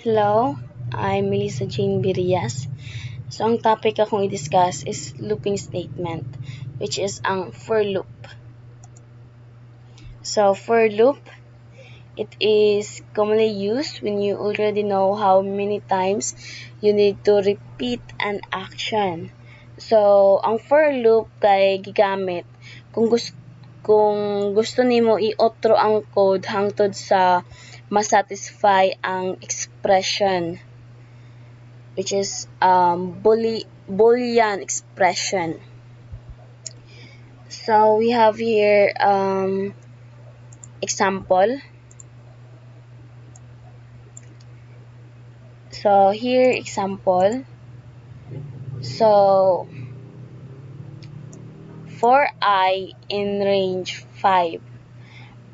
Hello, I'm Melissa Jane Birias. So, ang topic akong i-discuss is looping statement, which is ang for loop. So, for loop, it is commonly used when you already know how many times you need to repeat an action. So, ang for loop kay gigamit kung gusto nimo i-outro ang code hangtod sa masatisfy ang expression, which is Boolean expression. So we have here example. So here example. So for I in range 5,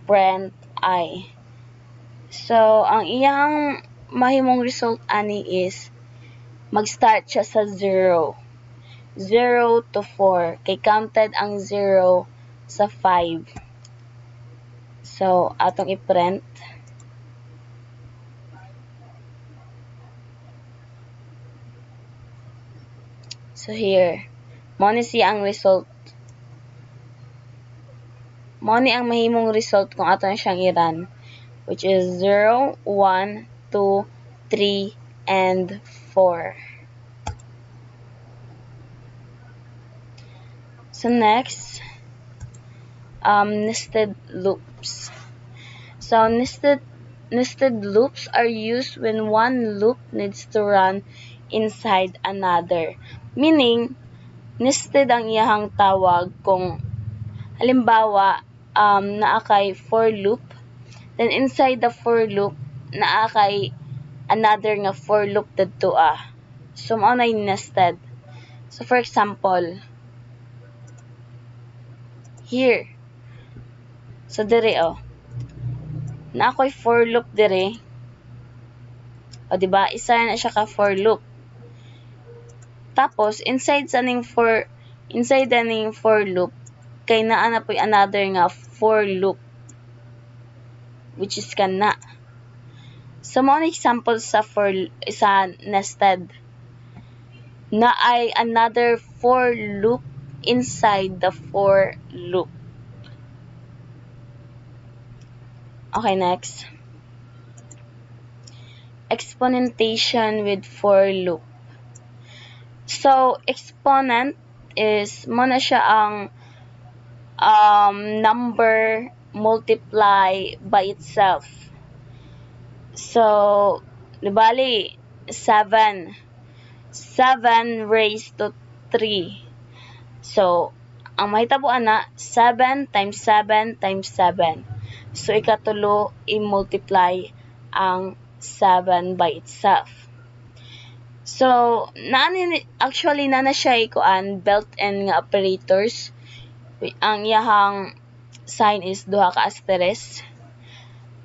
print I. So ang iyang mahimong result ani is mag-start siya sa 0. 0 to 4. Kay counted ang 0 sa 5. So, atong i-print. So, here. Mo ni siya ang result. Mo ni ang mahimong result kung ato na siyang i-run. Which is 0, 1, 2, 3, and 4. So, next, nested loops. So, nested loops are used when one loop needs to run inside another. Meaning, nested ang iyahang tawag kung halimbawa, naa kay for loop, then inside the for loop, naa kay another nga for loop didto ah. So, mao na nested. So, for example, here. So, dire na ako'y for loop dire. O, diba? Isa na siya ka for loop. Tapos, inside daning for loop, kay naa na po'y another nga for loop. Which is kana. So, mga example sa nested. Na ay another for loop inside the for loop. Okay, next. Exponentation with for loop. So, exponent is mo na siya ang number multiply by itself. So, bali 7. 7 raised to 3. So, ang mahitabuan na 7 times 7 times 7. So, ikatulo i-multiply ang 7 by itself. So, actually na siya ikuan built-in nga operators. Ang iyahang sign is duha ka asterisk.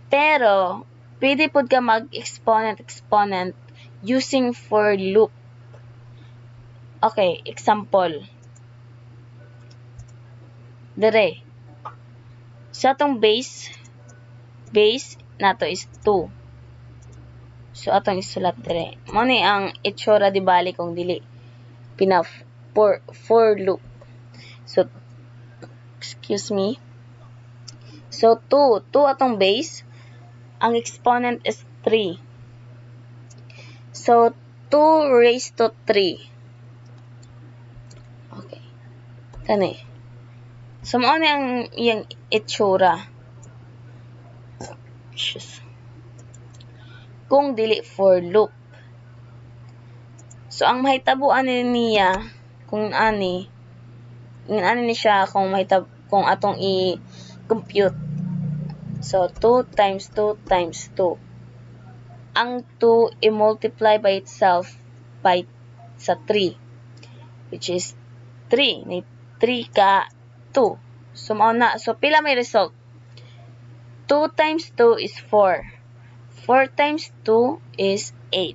Pero, pwede pod ka mag-exponent using for loop. Okay, example. Dire. Sa atong base nato is 2. So, atong isulat dire. Mo ni ang itsura di bali kung dili for loop. So, excuse me. So, 2 atong base. Ang exponent is 3. So, 2 raised to 3. Okay. Kani. So, mao ni ang iyang itsura. Kung dili for loop. So, ang mahitabuan niya kung ani ni siya kung atong i-compute. So, 2 times 2 times 2. Ang 2 i-multiply by itself sa 3. Which is 3. May 3 ka 2. So, so pila may result? 2 times 2 is 4. 4 times 2 is 8.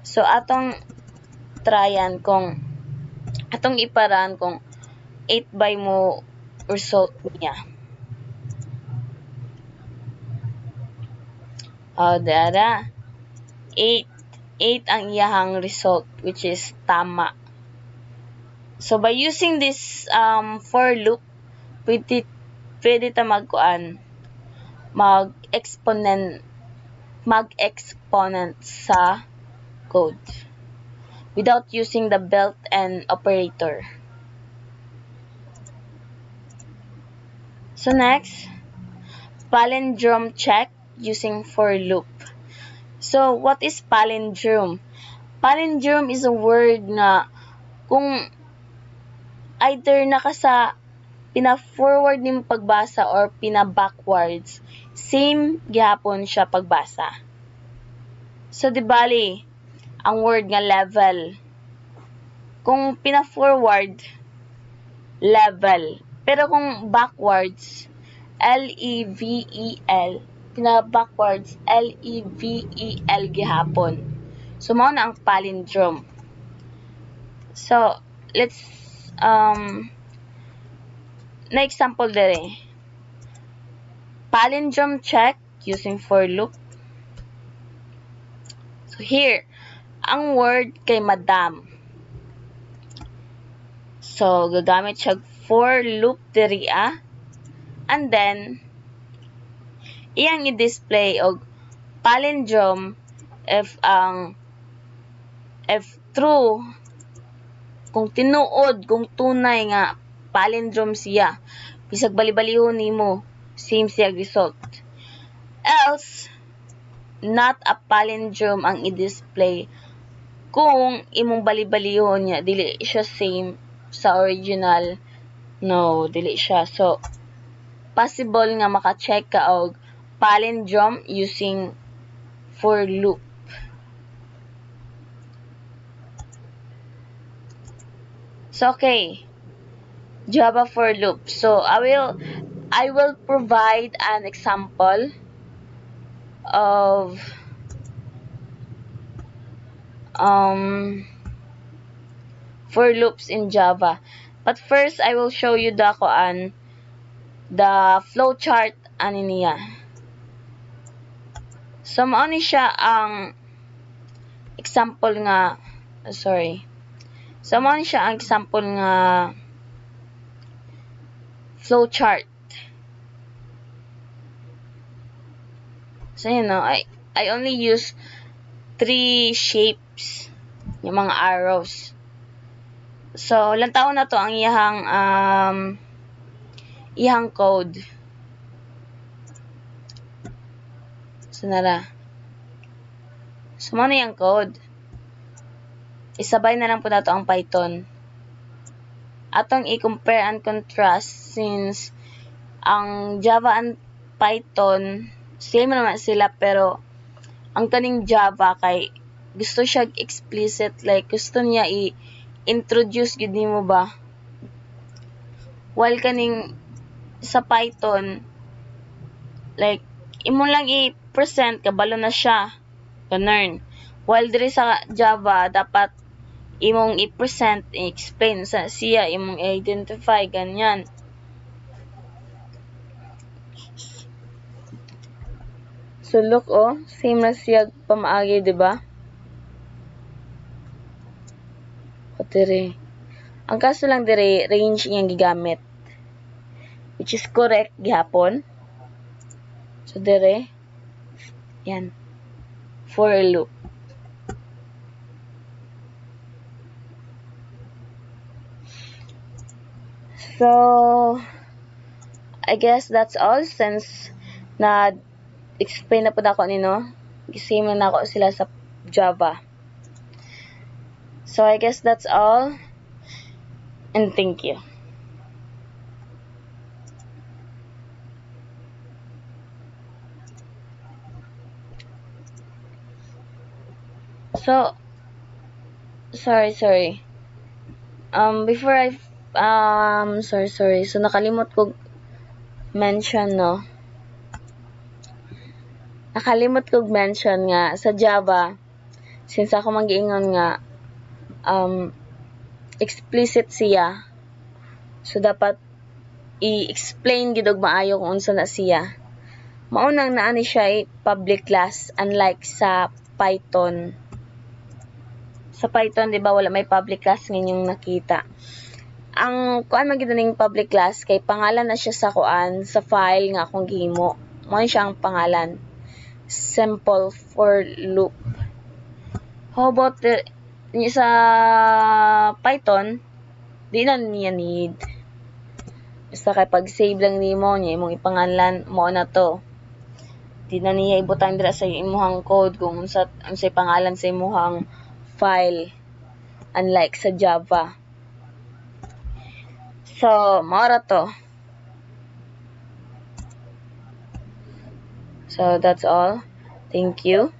So, atong iparan kung 8 by mo result niya. O, dara. 8 ang iyahang result, which is tama. So by using this for loop, pwede ta mag-exponent sa code without using the built-in operator. So next, palindrome check using for loop. So what is palindrome? Palindrome is a word na kung either pina-forward nimo pagbasa or pina-backwards, same gihapon siya pagbasa. So di bali ang word nga level, kung pina-forward, level. Pero kung backwards, L-E-V-E-L, pina-backwards, L-E-V-E-L gihapon. So mao na ang palindrome. So let's na example dire. Palindrome check using for loop. So here, ang word kay madam. So gagamit siya for loop diri and then iyang i-display og palindrome if true, kung tinuod, kung tunay nga palindrome siya, bisag bali-balihon nimo, same siya result. Else, not a palindrome ang i-display kung imong bali-balihon niya, dili siya same sa original. No, dili siya. So, possible nga maka-check ka og palindrome using for loop. So, okay. Java for loop. So, I will provide an example of for loops in Java. But first, I will show you the flowchart ani niya. So, mao ni siya ang example nga, So, mao ni siya ang example nga flowchart. So, you know, I only use 3 shapes, yung mga arrows. So, lantaw na to ang iyang code. So, nara. So, mao na yung code. Isabay na lang po nato ang Python. Atong i-compare and contrast since ang Java and Python same naman sila, pero ang kaning Java kay gusto siya explicit, like gusto niya i-introduce gid nimo ba, while kaning sa Python like imo lang i-present kabalo na siya ganern, while diri sa Java dapat imong i-present, i-explain sa siya, imong identify ganyan. So look, same na siya pamaagi, di ba? O dire. Ang kaso lang dire, range niyang gigamit, which is correct gihapon. So dire, yan, for a loop. So, I guess that's all since explain na po ako nino. Gisame na ako sila sa Java. So, I guess that's all. And thank you. So, sorry. Before sorry. So, nakalimot ko mention, no? Nakalimot ko mention nga sa Java, since ako mag-iingon nga explicit siya, so dapat i-explain gid og maayo kung unsa na siya. maunang naa ni siya ay public class unlike sa Python. Sa Python, di ba, wala may public class ngayong nakita. Ang kuan man gid ning public class kay pangalan na siya sa kuan sa file nga akong gihimo. Mao siya ang pangalan. Simple for loop. How about sa Python, di na niya need. Basta kay pag save lang nimo niya imong ipangalan mo na to. Di na niya ibutang dira sa imong code kung unsay pangalan sa imong file, unlike sa Java. So, maura to. So, that's all. Thank you.